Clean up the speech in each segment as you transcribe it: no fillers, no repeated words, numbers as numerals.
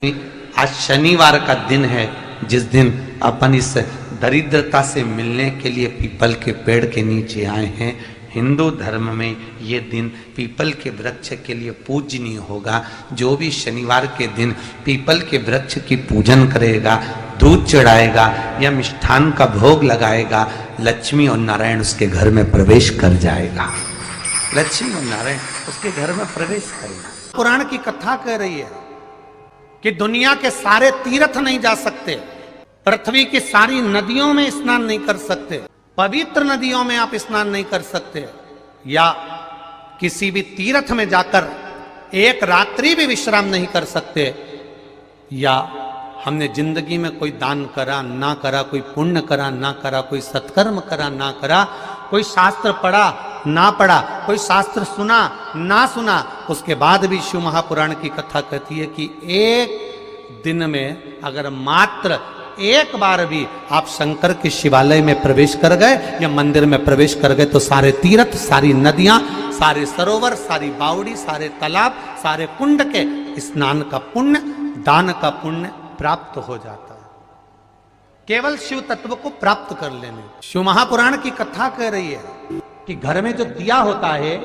आज शनिवार का दिन है, जिस दिन अपन इस दरिद्रता से मिलने के लिए पीपल के पेड़ के नीचे आए हैं। हिंदू धर्म में ये दिन पीपल के वृक्ष के लिए पूजनीय होगा। जो भी शनिवार के दिन पीपल के वृक्ष की पूजन करेगा, दूध चढ़ाएगा या मिष्ठान का भोग लगाएगा, लक्ष्मी और नारायण उसके घर में प्रवेश कर जाएगा। लक्ष्मी और नारायण उसके घर में प्रवेश करेगा। पुराण की कथा कह रही है कि दुनिया के सारे तीर्थ नहीं जा सकते, पृथ्वी की सारी नदियों में स्नान नहीं कर सकते, पवित्र नदियों में आप स्नान नहीं कर सकते, या किसी भी तीर्थ में जाकर एक रात्रि भी विश्राम नहीं कर सकते, या हमने जिंदगी में कोई दान करा ना करा, कोई पुण्य करा ना करा, कोई सत्कर्म करा ना करा, कोई शास्त्र पढ़ा ना पढ़ा, कोई शास्त्र सुना ना सुना, उसके बाद भी शिव महापुराण की कथा कहती है कि एक दिन में अगर मात्र एक बार भी आप शंकर के शिवालय में प्रवेश कर गए या मंदिर में प्रवेश कर गए तो सारे तीर्थ, सारी नदियां, सारे सरोवर, सारी बावड़ी, सारे तालाब, सारे कुंड के स्नान का पुण्य, दान का पुण्य प्राप्त हो जाता है, केवल शिव तत्व को प्राप्त कर लेने। शिव महापुराण की कथा कह रही है कि घर में जो दिया होता है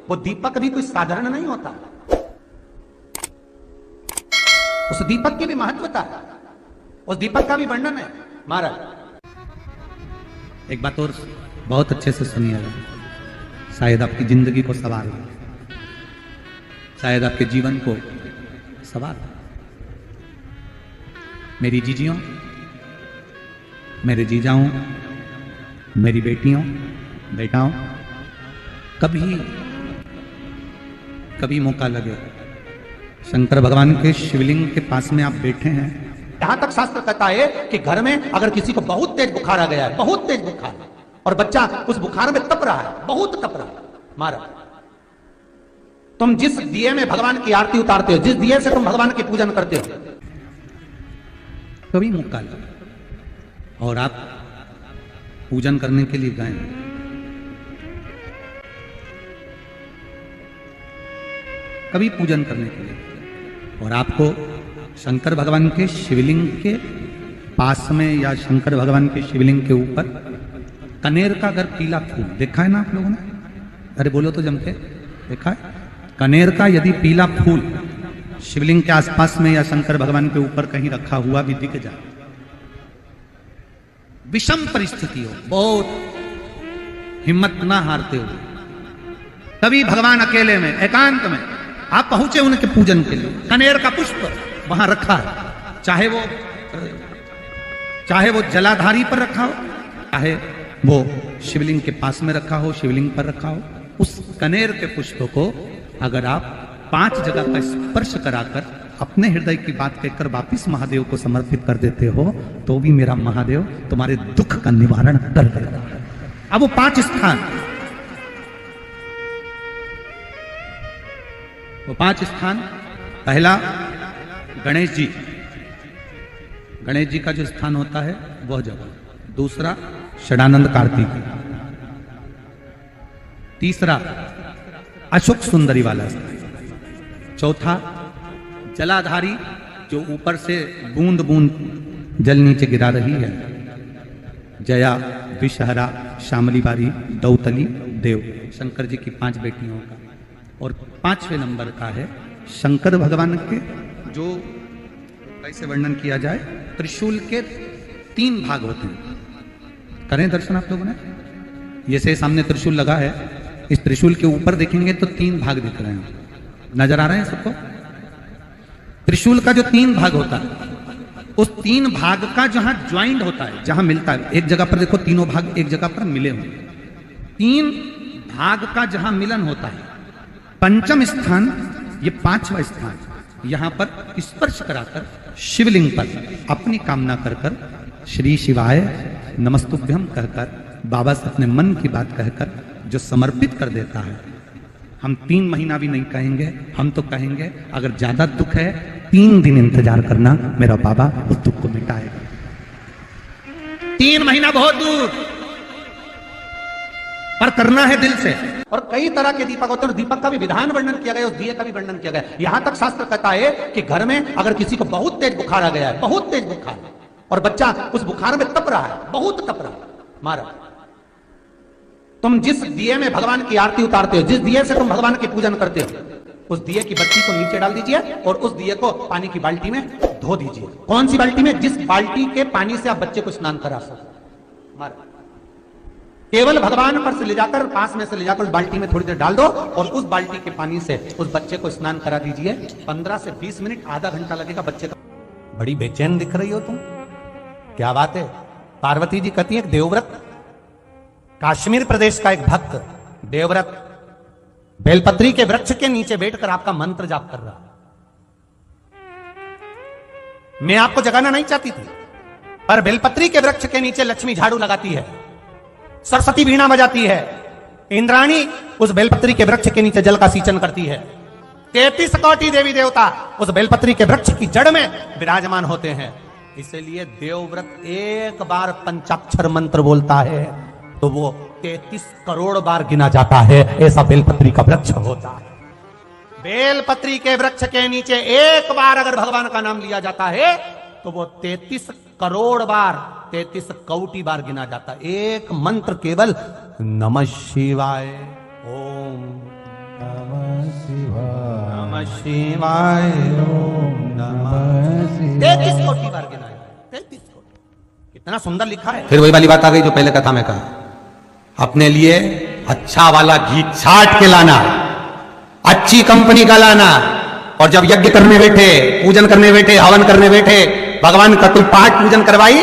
वो दीपक भी कोई साधारण नहीं होता, उस दीपक की भी महत्वता है, उस दीपक का भी वर्णन है। महाराज एक बात और बहुत अच्छे से सुनिएगा, शायद आपकी जिंदगी को सवार हो, शायद आपके जीवन को सवार हो। मेरी जीजियों, मेरे जीजाओं, मेरी बेटियों, बेटाओं, कभी मौका लगे शंकर भगवान के शिवलिंग के पास में आप बैठे हैं, यहां तक शास्त्र कहता है कि घर में अगर किसी को बहुत तेज बुखार आ गया है, बहुत तेज बुखार, और बच्चा उस बुखार में तप रहा है, बहुत तप रहा है, महाराज तुम जिस दिए में भगवान की आरती उतारते हो, जिस दिए से तुम भगवान की पूजन करते हो, कभी मौका लगा और आप पूजन करने के लिए गए, कभी पूजन करने के लिए, और आपको शंकर भगवान के शिवलिंग के पास में या शंकर भगवान के शिवलिंग के ऊपर कनेर का अगर पीला फूल देखा है ना आप लोगों ने, अरे बोलो तो जम के, देखा है? कनेर का यदि पीला फूल शिवलिंग के आसपास में या शंकर भगवान के ऊपर कहीं रखा हुआ भी दिख जाए, विषम परिस्थिति हो, बहुत हिम्मत ना हारते हो, तभी भगवान अकेले में एकांत में आप पहुंचे उनके पूजन के लिए, कनेर का पुष्प वहां रखा है, चाहे वो जलाधारी पर रखा हो, चाहे वो शिवलिंग के पास में रखा हो, शिवलिंग पर रखा हो, उस कनेर के पुष्प को अगर आप 5 जगह का स्पर्श कराकर अपने हृदय की बात कहकर वापिस महादेव को समर्पित कर देते हो, तो भी मेरा महादेव तुम्हारे दुख का निवारण कर देगा। अब वो 5 स्थान, वो 5 स्थान, पहला गणेश जी, गणेश जी का जो स्थान होता है वह जगह, दूसरा षडानंद कार्तिक, तीसरा अशोक सुंदरी वाला स्थान, चौथा जलाधारी जो ऊपर से बूंद बूंद जल नीचे गिरा रही है, जया, विषहरा, शामली बारी, दौतली, देव, शंकर जी की 5 बेटियों का, और 5वें नंबर का है शंकर भगवान के, जो कैसे वर्णन किया जाए, त्रिशूल के 3 भाग होते हैं। करें दर्शन आप लोगों ने, जैसे सामने त्रिशूल लगा है, इस त्रिशूल के ऊपर देखेंगे तो 3 भाग दिख रहे हैं, नजर आ रहे हैं सबको? त्रिशूल का जो 3 भाग होता है, उस 3 भाग का जहां ज्वाइंट होता है, जहां मिलता है, एक जगह पर देखो तीनों भाग एक जगह पर मिले हुए, 3 भाग का जहां मिलन होता है, पंचम स्थान, ये 5वां स्थान, यहां पर स्पर्श कराकर शिवलिंग पर अपनी कामना कर कर श्री शिवाय नमस्तुभ्यम कहकर बाबा से अपने मन की बात कहकर जो समर्पित कर देता है, हम 3 महीना भी नहीं कहेंगे, हम तो कहेंगे अगर ज्यादा दुख है 3 दिन इंतजार करना, मेरा बाबा उस दुख को मिटाएगा। 3 महीना बहुत दूर, पर करना है दिल से। और कई तरह के दीपक होते हैं, दीपक का भी विधान वर्णन किया गया, उस दिए का भी वर्णन किया गया। यहां तक शास्त्र कहता है कि घर में अगर किसी को बहुत तेज बुखार आ गया है, बहुत तेज बुखार, और बच्चा उस बुखार में तप रहा है, बहुत तप रहा है, मारा, तुम जिस दिए में भगवान की आरती उतारते हो, जिस दिए से तुम भगवान की पूजन करते हो, उस दिए की बत्ती को नीचे डाल दीजिए और उस दिए को पानी की बाल्टी में धो दीजिए। कौन सी बाल्टी में? जिस बाल्टी के पानी से आप बच्चे को स्नान करा सको। मारा, केवल भगवान पर से ले जाकर, पास में से ले जाकर उस बाल्टी में थोड़ी देर डाल दो और उस बाल्टी के पानी से उस बच्चे को स्नान करा दीजिए। 15 से 20 मिनट, आधा घंटा लगेगा बच्चे का। बड़ी बेचैन दिख रही हो तुम, क्या बात है? पार्वती जी कहती है देवव्रत, कश्मीर प्रदेश का एक भक्त देवव्रत बेलपत्री के वृक्ष के नीचे बैठकर आपका मंत्र जाप कर रहा। मैं आपको जगाना नहीं चाहती थी, पर बेलपत्री के वृक्ष के नीचे लक्ष्मी झाड़ू लगाती है, सरस्वती वीणा बजाती है, इंद्राणी उस बेलपत्री के वृक्ष के नीचे जल का सींचन करती है, 33 कोटि देवी देवता उस बेलपत्री के वृक्ष की जड़ में विराजमान होते हैं। इसलिए देवव्रत एक बार पंचाक्षर मंत्र बोलता है तो वो 33 करोड़ बार गिना जाता है, ऐसा बेलपत्री का वृक्ष होता है। बेलपत्री के वृक्ष के नीचे एक बार अगर भगवान का नाम लिया जाता है तो वो 33 करोड़ बार, 33 कोटि बार गिना जाता है। एक मंत्र केवल नमः शिवाय, ओम नमः शिवाय, नमः शिवाय, ओम नमः शिवाय, 33 कोटि बार गिना है, 33 कोटि। कितना सुंदर लिखा है। फिर वही वाली बात आ गई जो पहले कथा में कहा, अपने लिए अच्छा वाला घी छाट के लाना, अच्छी कंपनी का लाना, और जब यज्ञ करने बैठे, पूजन करने बैठे, हवन करने बैठे, भगवान का कोई पाठ पूजन करवाई,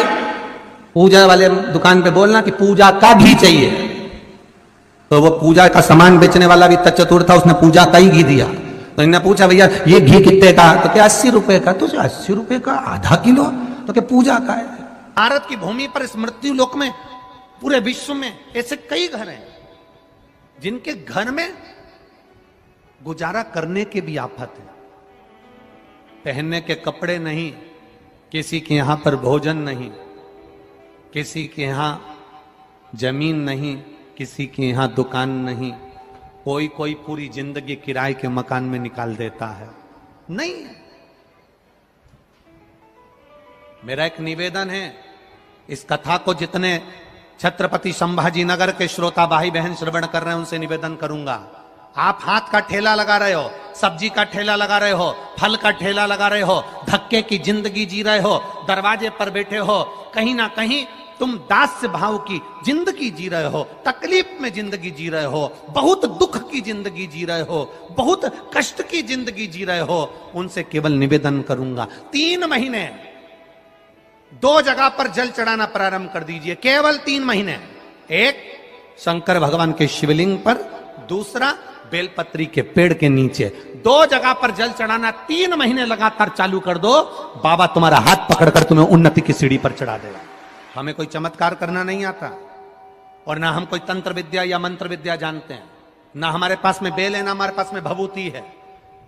पूजा वाले दुकान पे बोलना कि पूजा का घी चाहिए। तो वो पूजा का सामान बेचने वाला भी चतुर था, उसने पूजा का ही घी दिया। तो इन्होंने पूछा भैया ये घी कितने का? तो क्या 80 रुपए का? तो 80 रुपए का आधा किलो? तो क्या पूजा का है? भारत की भूमि पर इस मृत्यु लोक में, पूरे विश्व में ऐसे कई घर हैं जिनके घर में गुजारा करने के भी आफत है, पहनने के कपड़े नहीं, किसी के यहां पर भोजन नहीं, किसी के यहां जमीन नहीं, किसी के यहां दुकान नहीं, कोई कोई पूरी जिंदगी किराए के मकान में निकाल देता है। नहीं, मेरा एक निवेदन है, इस कथा को जितने छत्रपति संभाजी नगर के श्रोता भाई बहन श्रवण कर रहे हैं उनसे निवेदन करूंगा, आप हाथ का ठेला लगा रहे हो, सब्जी का ठेला लगा रहे हो, फल का ठेला लगा रहे हो, धक्के की जिंदगी जी रहे हो, दरवाजे पर बैठे हो, कहीं ना कहीं तुम दास्य भाव की जिंदगी जी रहे हो, तकलीफ में जिंदगी जी रहे हो, बहुत दुख की जिंदगी जी रहे हो, बहुत कष्ट की जिंदगी जी रहे हो, उनसे केवल निवेदन करूंगा 3 महीने 2 जगह पर जल चढ़ाना प्रारंभ कर दीजिए, केवल 3 महीने। एक शंकर भगवान के शिवलिंग पर, दूसरा बेलपत्री के पेड़ के नीचे, 2 जगह पर जल चढ़ाना 3 महीने लगातार चालू कर दो, बाबा तुम्हारा हाथ पकड़कर तुम्हें उन्नति की सीढ़ी पर चढ़ा देगा। हमें कोई चमत्कार करना नहीं आता, और ना हम कोई तंत्र विद्या या मंत्र विद्या जानते हैं, ना हमारे पास में बेल है, ना हमारे पास में भभूति है,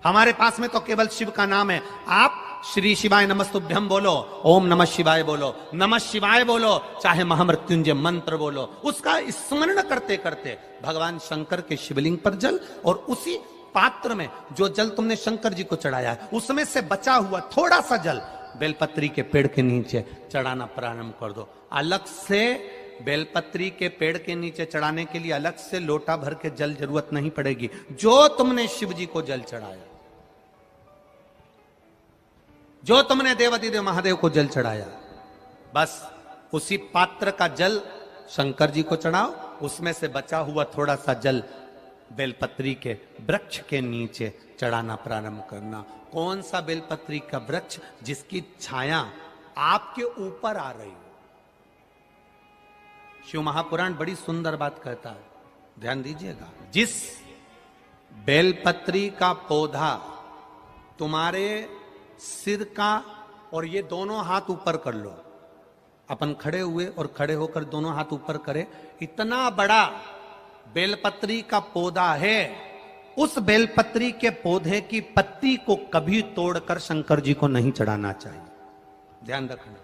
हमारे पास में तो केवल शिव का नाम है। आप श्री शिवाय नमस्तुभ्यम बोलो, ओम नमः शिवाय बोलो, नमः शिवाय बोलो, चाहे महामृत्युंजय मंत्र बोलो, उसका स्मरण करते करते भगवान शंकर के शिवलिंग पर जल, और उसी पात्र में जो जल तुमने शंकर जी को चढ़ाया है उसमें से बचा हुआ थोड़ा सा जल बेलपत्री के पेड़ के नीचे चढ़ाना प्रारंभ कर दो। अलग से बेलपत्री के पेड़ के नीचे चढ़ाने के लिए अलग से लोटा भर के जल जरूरत नहीं पड़ेगी। जो तुमने शिव जी को जल चढ़ाया, जो तुमने देवाधिदेव महादेव को जल चढ़ाया, बस उसी पात्र का जल शंकर जी को चढ़ाओ, उसमें से बचा हुआ थोड़ा सा जल बेलपत्री के वृक्ष के नीचे चढ़ाना प्रारंभ करना। कौन सा बेलपत्री का वृक्ष? जिसकी छाया आपके ऊपर आ रही हो। शिव महापुराण बड़ी सुंदर बात कहता है, ध्यान दीजिएगा। जिस बेलपत्री का पौधा तुम्हारे सिर का, और ये दोनों हाथ ऊपर कर लो, अपन खड़े हुए और खड़े होकर दोनों हाथ ऊपर करे, इतना बड़ा बेलपत्री का पौधा है, उस बेलपत्री के पौधे की पत्ती को कभी तोड़कर शंकर जी को नहीं चढ़ाना चाहिए। ध्यान रखना,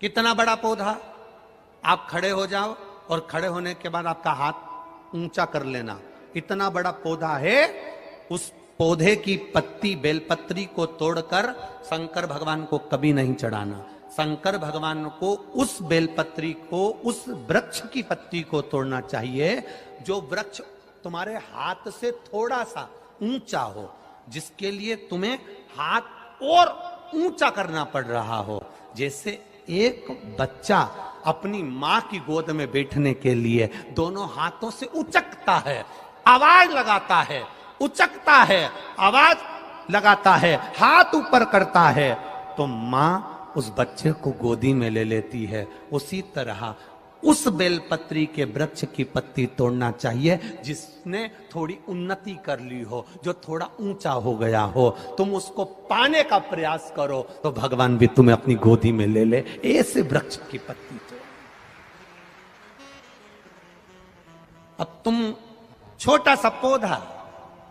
कितना बड़ा पौधा। आप खड़े हो जाओ और खड़े होने के बाद आपका हाथ ऊंचा कर लेना। इतना बड़ा पौधा है, उस पौधे की पत्ती बेलपत्री को तोड़कर शंकर भगवान को कभी नहीं चढ़ाना। शंकर भगवान को उस बेलपत्री को, उस वृक्ष की पत्ती को तोड़ना चाहिए जो वृक्ष तुम्हारे हाथ से थोड़ा सा ऊंचा हो, जिसके लिए तुम्हें हाथ और ऊंचा करना पड़ रहा हो। जैसे एक बच्चा अपनी मां की गोद में बैठने के लिए दोनों हाथों से उचकता है, आवाज लगाता है, उचकता है, आवाज लगाता है, हाथ ऊपर करता है, तो मां उस बच्चे को गोदी में ले लेती है। उसी तरह उस बेलपत्री के वृक्ष की पत्ती तोड़ना चाहिए जिसने थोड़ी उन्नति कर ली हो, जो थोड़ा ऊंचा हो गया हो। तुम उसको पाने का प्रयास करो तो भगवान भी तुम्हें अपनी गोदी में ले ले। ऐसे वृक्ष की पत्ती तोड़। अब तुम छोटा सा पौधा,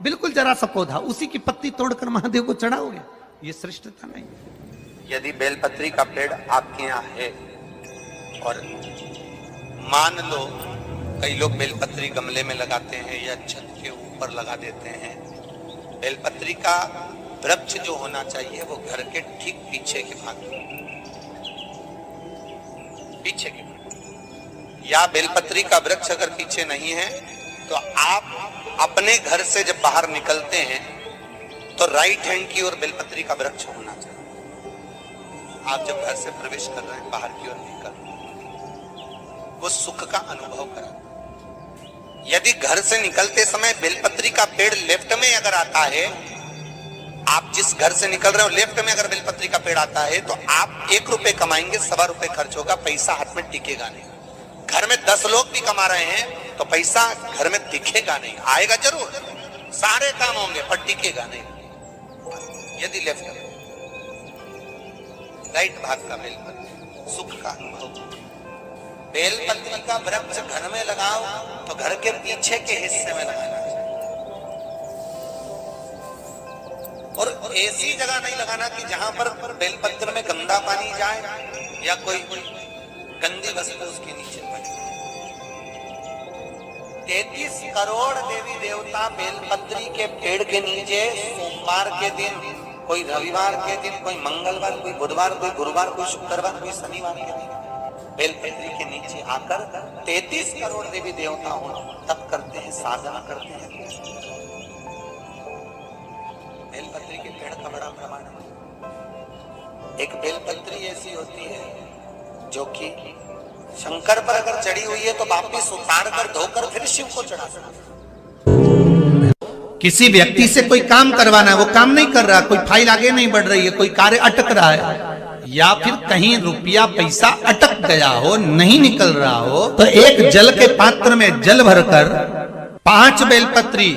बिल्कुल जरा सा पौधा, उसी की पत्ती तोड़कर महादेव को चढ़ाओगे, ये श्रेष्ठता नहीं। यदि बेलपत्री का पेड़ आपके यहाँ है और मान लो कई लोग बेलपत्री गमले में लगाते हैं या छत के ऊपर लगा देते हैं, बेलपत्री का वृक्ष जो होना चाहिए वो घर के ठीक पीछे के भाग में, पीछे के भाग। या बेलपत्री का वृक्ष अगर पीछे नहीं है तो आप अपने घर से जब बाहर निकलते हैं तो राइट हैंड की ओर बेलपत्री का वृक्ष होना चाहिए। आप जब घर से प्रवेश कर रहे हैं, बाहर की ओर निकल, वो सुख का अनुभव करा। यदि घर से निकलते समय बेलपत्री का पेड़ लेफ्ट में अगर आता है, आप जिस घर से निकल रहे हो लेफ्ट में अगर बेलपत्री का पेड़ आता है तो आप 1 रुपए कमाएंगे, 1.25 रुपए खर्च होगा, पैसा हाथ में टिकेगा नहीं। घर में 10 लोग भी कमा रहे हैं तो पैसा घर में दिखेगा नहीं, आएगा जरूर, सारे काम होंगे पर टिकेगा नहीं। यदि लेफ्ट में राइट भाग का बेलपत्री, सुख का अनुभव। बेलपत्री का वृक्ष घर में लगाओ तो घर के पीछे के हिस्से में लगाना चाहिए, और ऐसी जगह नहीं लगाना कि जहां पर बेलपत्र में गंदा पानी जाए या कोई गंदी वस्तु उसके नीचे पड़े। 33 करोड़ देवी देवता बेलपत्री के पेड़ के नीचे सोमवार के दिन, कोई रविवार के दिन, कोई मंगलवार, कोई बुधवार, कोई गुरुवार, कोई शुक्रवार, कोई शनिवार के दिन बेलपत्री के नीचे आकर 33 करोड़ देवी देवता हो तप करते हैं, साधना करते हैं। बेलपत्री के पेड़ का बड़ा प्रमाण है। एक बेलपत्री ऐसी होती है जो कि शंकर पर अगर चढ़ी हुई है तो वापिस उतार कर धोकर फिर शिव को चढ़ा सकते। किसी व्यक्ति से कोई काम करवाना है, वो काम नहीं कर रहा, कोई फाइल आगे नहीं बढ़ रही है, कोई कार्य अटक रहा है, या फिर कहीं रुपया पैसा अटक गया हो, नहीं निकल रहा हो, तो एक जल के पात्र में जल भरकर 5 बेलपत्री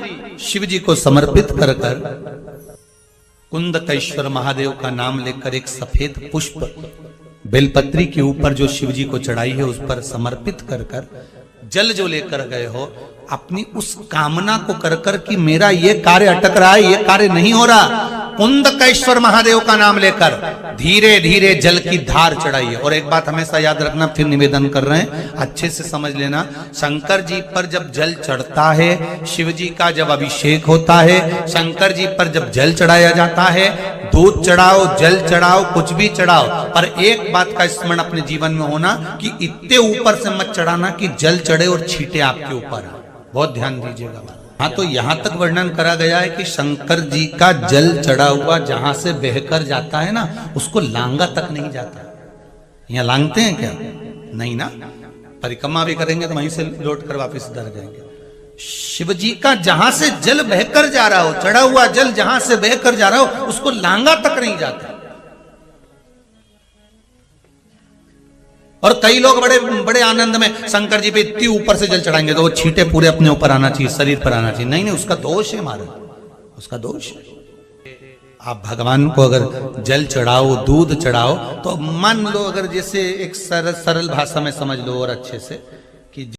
शिव जी को समर्पित कर कुंदकेश्वर महादेव का नाम लेकर एक सफेद पुष्प बेलपत्री के ऊपर जो शिव जी को चढ़ाई है उस पर समर्पित कर जल जो लेकर गए हो, अपनी उस कामना को कर कि मेरा ये कार्य अटक रहा है, ये कार्य नहीं हो रहा, कुंदकेश्वर महादेव का नाम लेकर धीरे धीरे जल की धार चढ़ाइए। और एक बात हमेशा याद रखना, फिर निवेदन कर रहे हैं, अच्छे से समझ लेना, शंकर जी पर जब जल चढ़ता है, शिव जी का जब अभिषेक होता है, शंकर जी पर जब जल चढ़ाया जाता है, दूध चढ़ाओ, जल चढ़ाओ, कुछ भी चढ़ाओ, पर एक बात का स्मरण अपने जीवन में होना कि इतने ऊपर से मत चढ़ाना कि जल चढ़े और छींटे आपके ऊपर। बहुत ध्यान दीजिएगा। हाँ, तो यहां तक वर्णन करा गया है कि शंकर जी का जल चढ़ा हुआ जहां से बहकर जाता है ना, उसको लांगा तक नहीं जाता। यहाँ लांगते हैं क्या? नहीं ना, परिक्रमा भी करेंगे तो वहीं से लौट कर वापिस उधर जाएंगे। शिव जी का जहां से जल बहकर जा रहा हो, चढ़ा हुआ जल जहां से बहकर जा रहा हो, उसको लांगा तक नहीं जाता। और कई लोग बड़े बड़े आनंद में शंकर जी पे इतनी ऊपर से जल चढ़ाएंगे तो वो छींटे पूरे अपने ऊपर आना चाहिए, शरीर पर आना चाहिए। नहीं नहीं, उसका दोष है महाराज, उसका दोष है। आप भगवान को अगर जल चढ़ाओ, दूध चढ़ाओ, तो मान लो अगर जैसे एक सरल भाषा में समझ लो और अच्छे से,